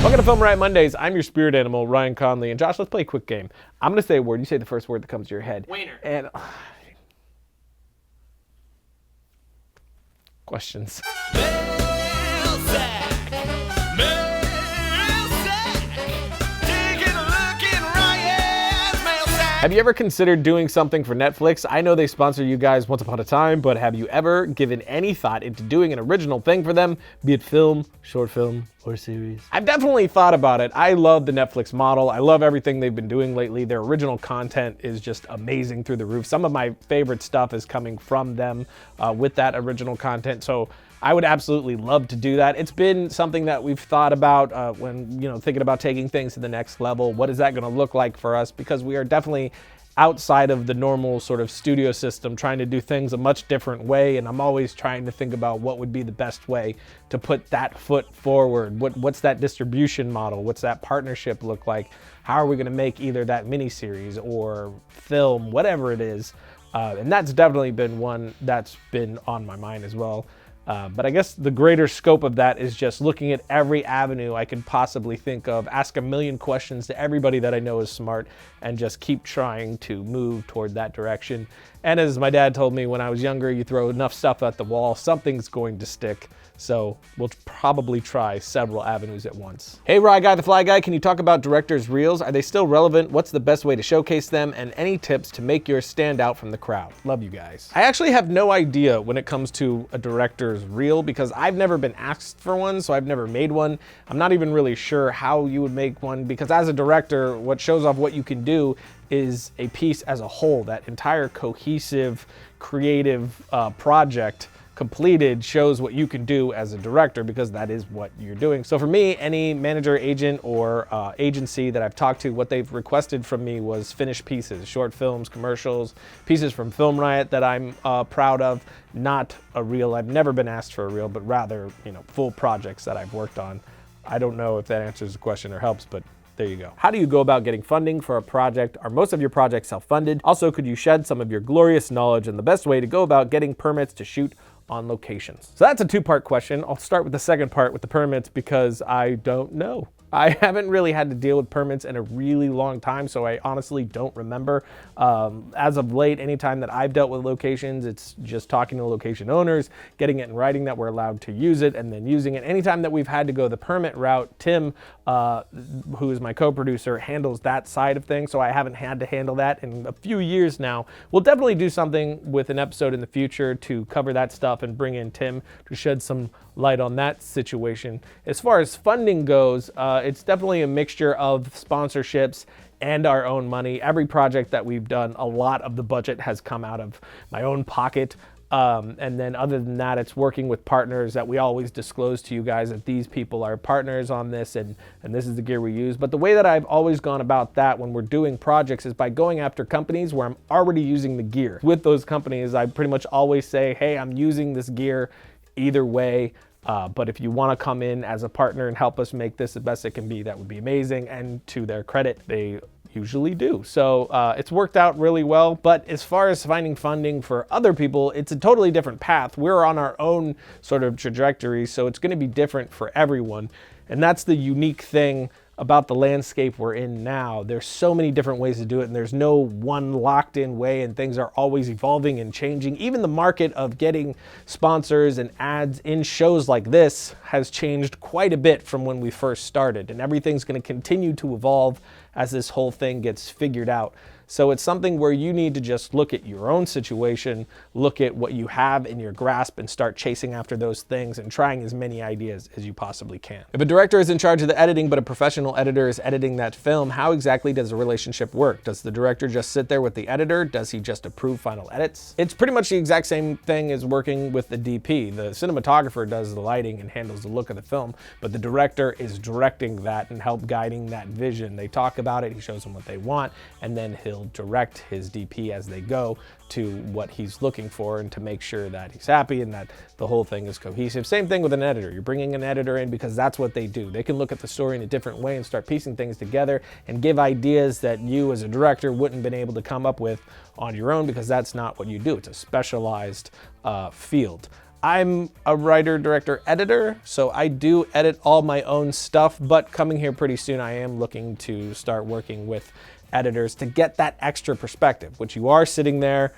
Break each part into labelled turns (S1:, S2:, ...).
S1: Welcome to FilmRiot Mondays. I'm your spirit animal, Ryan Conley. And Josh, let's play a quick game. I'm going to say a word. You say the first word that comes to your head.
S2: Wiener.
S1: And questions. Have you ever considered doing something for Netflix? I know they sponsor you guys once upon a time, but have you ever given any thought into doing an original thing for them, be it film, short film, or series? I've definitely thought about it. I love the Netflix model. I love everything they've been doing lately. Their original content is just amazing through the roof. Some of my favorite stuff is coming from them with that original content. So I would absolutely love to do that. It's been something that we've thought about when, thinking about taking things to the next level. What is that going to look like for us? Because we are definitely outside of the normal sort of studio system, trying to do things a much different way. And I'm always trying to think about what would be the best way to put that foot forward. What's that distribution model? What's that partnership look like? How are we going to make either that miniseries or film, whatever it is? And that's definitely been one that's been on my mind as well. But I guess the greater scope of that is just looking at every avenue I could possibly think of, ask a million questions to everybody that I know is smart, and just keep trying to move toward that direction. And as my dad told me when I was younger, you throw enough stuff at the wall, something's going to stick. So we'll probably try several avenues at once. Hey, Rye Guy, the Fly Guy, can you talk about directors' reels? Are they still relevant? What's the best way to showcase them? And any tips to make yours stand out from the crowd? Love you guys. I actually have no idea when it comes to a director's reel because I've never been asked for one, so I've never made one. I'm not even really sure how you would make one because as a director, what shows off what you can do is a piece as a whole. That entire cohesive, creative project completed shows what you can do as a director because that is what you're doing. So for me, any manager, agent, or agency that I've talked to, what they've requested from me was finished pieces, short films, commercials, pieces from FilmRiot that I'm proud of, not a reel. I've never been asked for a reel, but rather, full projects that I've worked on. I don't know if that answers the question or helps, but there you go. How do you go about getting funding for a project? Are most of your projects self-funded? Also, could you shed some of your glorious knowledge and the best way to go about getting permits to shoot on locations? So that's a two-part question. I'll start with the second part with the permits because I don't know. I haven't really had to deal with permits in a really long time, so I honestly don't remember. As of late, anytime that I've dealt with locations, it's just talking to location owners, getting it in writing that we're allowed to use it, and then using it. Anytime that we've had to go the permit route, Tim, who is my co-producer, handles that side of things, so I haven't had to handle that in a few years now. We'll definitely do something with an episode in the future to cover that stuff and bring in Tim to shed some light on that situation. As far as funding goes, it's definitely a mixture of sponsorships and our own money. Every project that we've done, a lot of the budget has come out of my own pocket. And then other than that, it's working with partners that we always disclose to you guys that these people are partners on this and this is the gear we use. But the way that I've always gone about that when we're doing projects is by going after companies where I'm already using the gear. With those companies, I pretty much always say, hey, I'm using this gear either way. But if you want to come in as a partner and help us make this the best it can be, that would be amazing. And to their credit, they usually do. So it's worked out really well. But as far as finding funding for other people, it's a totally different path. We're on our own sort of trajectory, so it's going to be different for everyone. And that's the unique thing about the landscape we're in now. There's so many different ways to do it, and there's no one locked in way, and things are always evolving and changing. Even the market of getting sponsors and ads in shows like this has changed quite a bit from when we first started, and everything's going to continue to evolve as this whole thing gets figured out. So it's something where you need to just look at your own situation, look at what you have in your grasp, and start chasing after those things and trying as many ideas as you possibly can. If a director is in charge of the editing, but a professional editor is editing that film, how exactly does the relationship work? Does the director just sit there with the editor? Does he just approve final edits? It's pretty much the exact same thing as working with the DP. The cinematographer does the lighting and handles the look of the film, but the director is directing that and help guiding that vision. They talk about it, he shows them what they want, and then he'll direct his DP as they go to what he's looking for and to make sure that he's happy and that the whole thing is cohesive. Same thing with an editor. You're bringing an editor in because that's what they do. They can look at the story in a different way and start piecing things together and give ideas that you as a director wouldn't have been able to come up with on your own because that's not what you do. It's a specialized field. I'm a writer, director, editor, so I do edit all my own stuff, but coming here pretty soon, I am looking to start working with editors to get that extra perspective, which you are sitting there,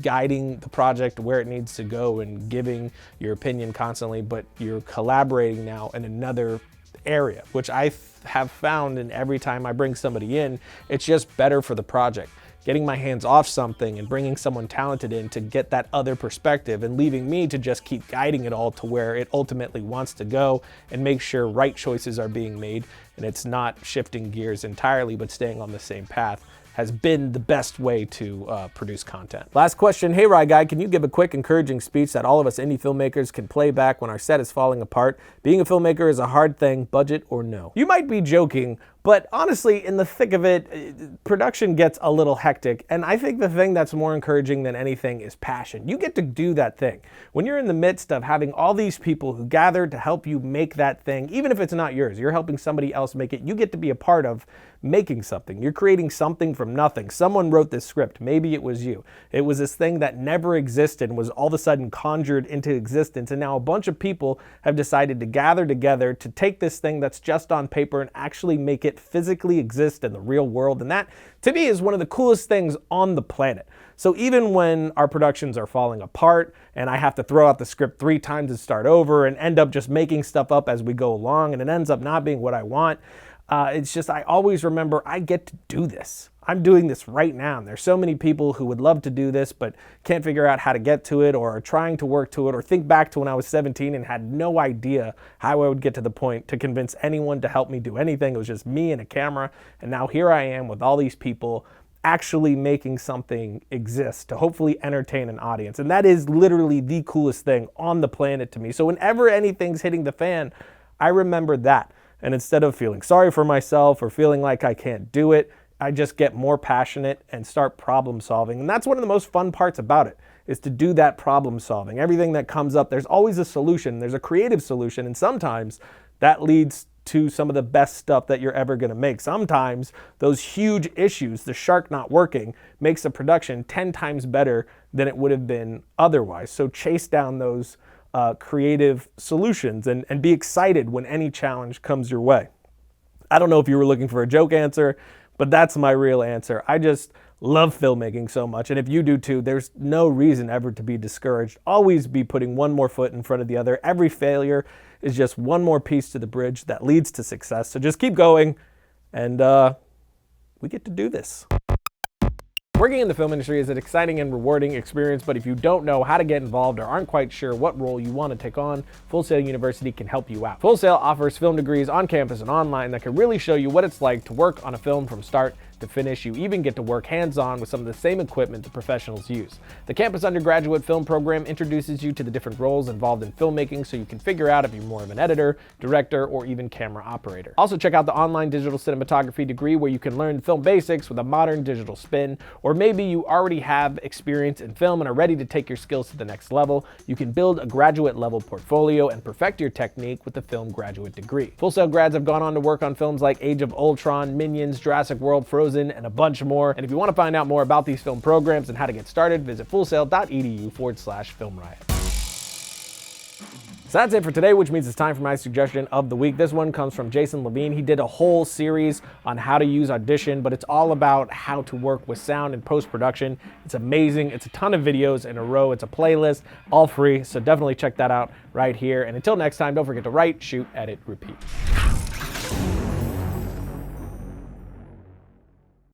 S1: guiding the project where it needs to go and giving your opinion constantly, but you're collaborating now in another area, which I have found, and every time I bring somebody in, it's just better for the project. Getting my hands off something and bringing someone talented in to get that other perspective and leaving me to just keep guiding it all to where it ultimately wants to go and make sure right choices are being made and it's not shifting gears entirely but staying on the same path has been the best way to produce content. Last question. Hey, Rye Guy, can you give a quick encouraging speech that all of us indie filmmakers can play back when our set is falling apart? Being a filmmaker is a hard thing, budget or no. You might be joking, but honestly, in the thick of it, production gets a little hectic. And I think the thing that's more encouraging than anything is passion. You get to do that thing. When you're in the midst of having all these people who gather to help you make that thing, even if it's not yours, you're helping somebody else make it, you get to be a part of making something. You're creating something from nothing. Someone wrote this script. Maybe it was you. It was this thing that never existed and was all of a sudden conjured into existence. And now a bunch of people have decided to gather together to take this thing that's just on paper and actually make it physically exist in the real world. And that, to me, is one of the coolest things on the planet. So even when our productions are falling apart and I have to throw out the script 3 times and start over and end up just making stuff up as we go along and it ends up not being what I want, it's just, I always remember I get to do this. I'm doing this right now. And there's so many people who would love to do this, but can't figure out how to get to it or are trying to work to it or think back to when I was 17 and had no idea how I would get to the point to convince anyone to help me do anything. It was just me and a camera. And now here I am with all these people actually making something exist to hopefully entertain an audience. And that is literally the coolest thing on the planet to me. So whenever anything's hitting the fan, I remember that. And instead of feeling sorry for myself or feeling like I can't do it, I just get more passionate and start problem solving. And that's one of the most fun parts about it, is to do that problem solving. Everything that comes up, there's always a solution. There's a creative solution. And sometimes that leads to some of the best stuff that you're ever going to make. Sometimes those huge issues, the shark not working, makes the production 10 times better than it would have been otherwise. So chase down those creative solutions and be excited when any challenge comes your way. I don't know if you were looking for a joke answer, but that's my real answer. I just love filmmaking so much. And if you do too, there's no reason ever to be discouraged. Always be putting one more foot in front of the other. Every failure is just one more piece to the bridge that leads to success. So just keep going, and we get to do this. Working in the film industry is an exciting and rewarding experience, but if you don't know how to get involved or aren't quite sure what role you want to take on, Full Sail University can help you out. Full Sail offers film degrees on campus and online that can really show you what it's like to work on a film from start to finish. You even get to work hands-on with some of the same equipment that professionals use. The campus undergraduate film program introduces you to the different roles involved in filmmaking so you can figure out if you're more of an editor, director, or even camera operator. Also check out the online digital cinematography degree where you can learn film basics with a modern digital spin, or maybe you already have experience in film and are ready to take your skills to the next level. You can build a graduate level portfolio and perfect your technique with the film graduate degree. Full Sail grads have gone on to work on films like Age of Ultron, Minions, Jurassic World, Frozen, and a bunch more. And if you want to find out more about these film programs and how to get started, visit fullsail.edu/FilmRiot. So that's it for today, which means it's time for my suggestion of the week. This one comes from Jason Levine. He did a whole series on how to use Audition, but it's all about how to work with sound and post-production. It's amazing. It's a ton of videos in a row. It's a playlist, all free. So definitely check that out right here. And until next time, don't forget to write, shoot, edit, repeat.